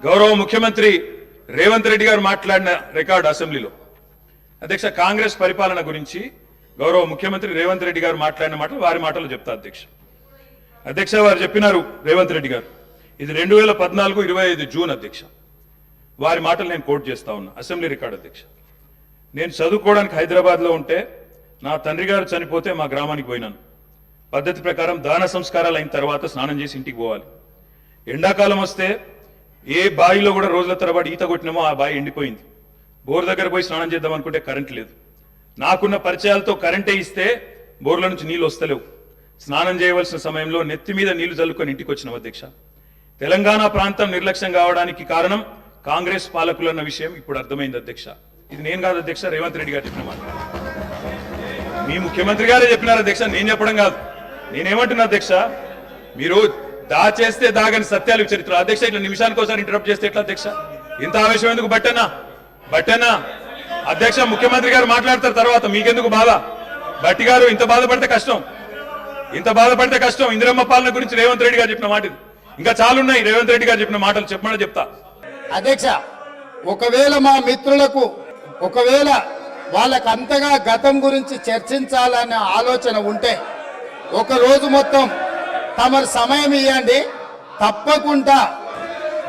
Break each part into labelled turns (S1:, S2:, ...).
S1: గౌరవ ముఖ్యమంత్రి రేవంత్ రెడ్డి గారు మాట్లాడిన రికార్డు అసెంబ్లీలో అధ్యక్ష కాంగ్రెస్ పరిపాలన గురించి గౌరవ ముఖ్యమంత్రి రేవంత్ రెడ్డి గారు మాట్లాడిన మాటలు వారి మాటలు చెప్తా అధ్యక్ష వారు చెప్పినారు రేవంత్ రెడ్డి గారు ఇది 2014-25 జూన్ అధ్యక్ష వారి మాటలు నేను కోట్ చేస్తా ఉన్నా అసెంబ్లీ రికార్డు అధ్యక్ష నేను చదువుకోవడానికి హైదరాబాద్లో ఉంటే నా తండ్రి గారు చనిపోతే మా గ్రామానికి పోయినాను పద్ధతి ప్రకారం దాన సంస్కారాలు అయిన తర్వాత స్నానం చేసి ఇంటికి పోవాలి ఎండాకాలం వస్తే ఏ బావిలో కూడా రోజుల తరబడి ఈత కొట్టినామో ఆ బావి ఎండిపోయింది బోర్ దగ్గర పోయి స్నానం చేద్దాం అనుకుంటే కరెంట్ లేదు నాకున్న పరిచయాలతో కరెంటే ఇస్తే బోర్ల నుంచి నీళ్లు వస్తలేవు స్నానం చేయవలసిన సమయంలో నెత్తి మీద నీళ్లు చల్లుకొని ఇంటికి వచ్చినాం అధ్యక్ష తెలంగాణ ప్రాంతం నిర్లక్ష్యం కావడానికి కారణం కాంగ్రెస్ పాలకులన్న విషయం ఇప్పుడు అర్థమైంది అధ్యక్ష ఇది నేను కాదు అధ్యక్ష రేవంత్ రెడ్డి గారు చెప్పిన మాట మీ ముఖ్యమంత్రి గారే చెప్పినారు అధ్యక్ష నేను చెప్పడం కాదు నేనేమంటున్నా అధ్యక్ష మీరు దాచేస్తే దాగని సత్యాలు చరిత్ర అధ్యక్ష ఇట్లా నిమిషానికి ఒకసారి ఇంటరప్ట్ చేస్తే ఎట్లా అధ్యక్ష ఇంత ఆవేశం ఎందుకు బట్టనా అధ్యక్ష ముఖ్యమంత్రి గారు మాట్లాడతారు తర్వాత మీకెందుకు బాధ బట్టి గారు ఇంత బాధపడితే కష్టం ఇందిరమ్మ పాలన గురించి రేవంత్ రెడ్డి గారు చెప్పిన మాట ఇంకా చాలున్నాయి రేవంత్ రెడ్డి గారు చెప్పిన మాటలు చెప్పమని చెప్తా
S2: అధ్యక్ష ఒకవేళ మా మిత్రులకు వాళ్ళకు అంతగా గతం గురించి చర్చించాలనే ఆలోచన ఉంటే ఒక రోజు మొత్తం తమరు సమయం ఇవ్వండి తప్పకుండా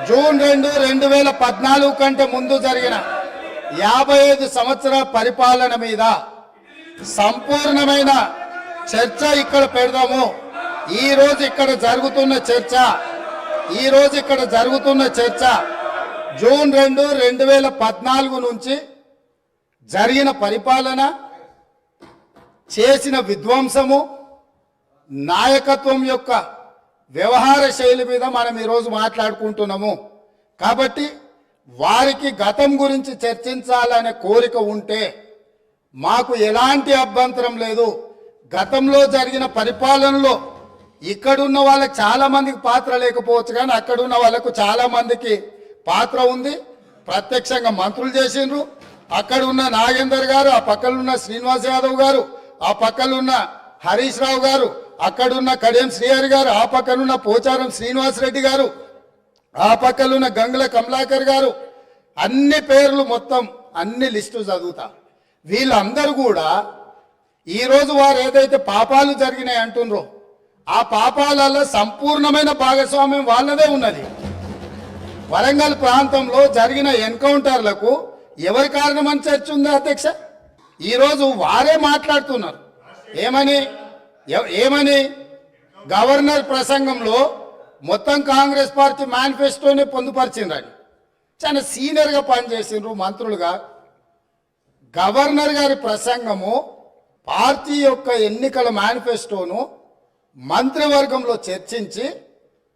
S2: జూన్ 2, 2014 కంటే ముందు జరిగిన 55 సంవత్సరాల పరిపాలన మీద సంపూర్ణమైన చర్చ ఇక్కడ పెడదాము ఈ రోజు ఇక్కడ జరుగుతున్న చర్చ జూన్ 2, 2014 నుంచి జరిగిన పరిపాలన చేసిన విధ్వంసము నాయకత్వం యొక్క వ్యవహార శైలి మీద మనం ఈరోజు మాట్లాడుకుంటున్నాము కాబట్టి వారికి గతం గురించి చర్చించాలనే కోరిక ఉంటే మాకు ఎలాంటి అభ్యంతరం లేదు గతంలో జరిగిన పరిపాలనలో ఇక్కడున్న వాళ్ళకి చాలా మందికి పాత్ర లేకపోవచ్చు కానీ అక్కడున్న వాళ్ళకు చాలా మందికి పాత్ర ఉంది ప్రత్యక్షంగా మంత్రులు చేసిండ్రు అక్కడ ఉన్న నాగేందర్ గారు ఆ పక్కనున్న శ్రీనివాస్ యాదవ్ గారు ఆ పక్కనున్న హరీష్ రావు గారు అక్కడున్న కడియం శ్రీహరి గారు ఆ పక్కనున్న పోచారం శ్రీనివాసరెడ్డి గారు ఆ పక్కనున్న గంగుల కమలాకర్ గారు అన్ని పేర్లు మొత్తం అన్ని లిస్టు చదువుతా వీళ్ళందరూ కూడా ఈరోజు వారు ఏదైతే పాపాలు జరిగినాయి అంటున్నారో ఆ పాపాలలో సంపూర్ణమైన భాగస్వామ్యం వాళ్ళదే ఉన్నది వరంగల్ ప్రాంతంలో జరిగిన ఎన్కౌంటర్లకు ఎవరి కారణమని చర్చ ఉందా అధ్యక్ష ఈరోజు వారే మాట్లాడుతున్నారు ఏమని గవర్నర్ ప్రసంగంలో మొత్తం కాంగ్రెస్ పార్టీ మేనిఫెస్టోని పొందుపరిచిండ్రని చాలా సీనియర్గా పనిచేసిండ్రు మంత్రులుగా గవర్నర్ గారి ప్రసంగము పార్టీ యొక్క ఎన్నికల మేనిఫెస్టోను మంత్రివర్గంలో చర్చించి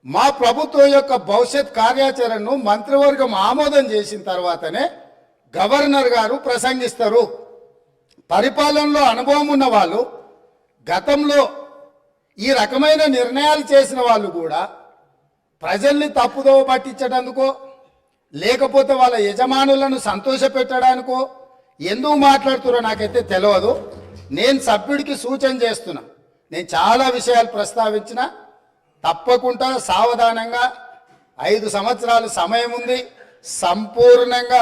S2: మా ప్రభుత్వం యొక్క భవిష్యత్ కార్యాచరణను మంత్రివర్గం ఆమోదం చేసిన తర్వాతనే గవర్నర్ గారు ప్రసంగిస్తారు పరిపాలనలో అనుభవం ఉన్న వాళ్ళు గతంలో ఈ రకమైన నిర్ణయాలు చేసిన వాళ్ళు కూడా ప్రజల్ని తప్పుదోవ పట్టించడానికో లేకపోతే వాళ్ళ యజమానులను సంతోషపెట్టడానికో ఎందుకు మాట్లాడుతారో నాకైతే తెలియదు నేను సభ్యుడికి సూచన చేస్తున్నా నేను చాలా విషయాలు ప్రస్తావించిన తప్పకుండా సావధానంగా 5 సంవత్సరాల సమయం ఉంది సంపూర్ణంగా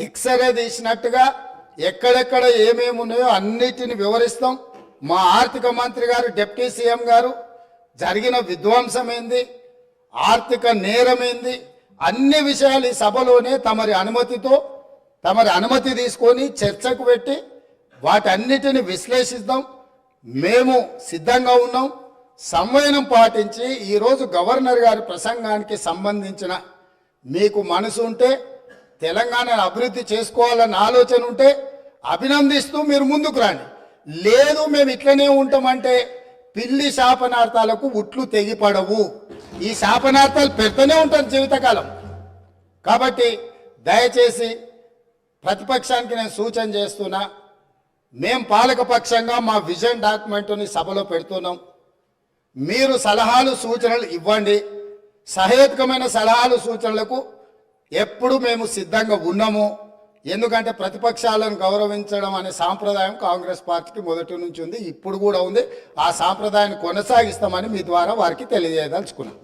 S2: ఎక్స్రే తీసినట్టుగా ఎక్కడెక్కడ ఏమేమి ఉన్నాయో అన్నిటిని వివరిస్తాం మా ఆర్థిక మంత్రి గారు డిప్యూటీ సీఎం గారు జరిగిన విధ్వంసం ఏంది ఆర్థిక నేరమేంది అన్ని విషయాలు ఈ సభలోనే తమరి అనుమతి తీసుకొని చర్చకు పెట్టి వాటన్నిటిని విశ్లేషిద్దాం మేము సిద్ధంగా ఉన్నాం సంవయనం పాటించి ఈరోజు గవర్నర్ గారి ప్రసంగానికి సంబంధించిన మీకు మనసు ఉంటే తెలంగాణను అభివృద్ధి చేసుకోవాలన్న ఆలోచన ఉంటే అభినందిస్తూ మీరు ముందుకు రండి లేదు మేము ఇట్లనే ఉంటామంటే పిల్లి శాపనార్థాలకు ఉట్లు తెగిపడవు ఈ శాపనార్థాలు పెడుతూనే ఉంటారు జీవితకాలం కాబట్టి దయచేసి ప్రతిపక్షానికి నేను సూచన చేస్తున్నా మేం పాలకపక్షంగా మా విజన్ డాక్యుమెంట్ని సభలో పెడుతున్నాం మీరు సలహాలు సూచనలు ఇవ్వండి సహేతుకమైన సలహాలు సూచనలకు ఎప్పుడు మేము సిద్ధంగా ఉన్నాము ఎందుకంటే ప్రతిపక్షాలను గౌరవించడం అనే సాంప్రదాయం కాంగ్రెస్ పార్టీకి మొదటి నుంచి ఉంది ఇప్పుడు కూడా ఉంది ఆ సాంప్రదాయాన్ని కొనసాగిస్తామని మీ ద్వారా వారికి తెలియజేయదలుచుకున్నాం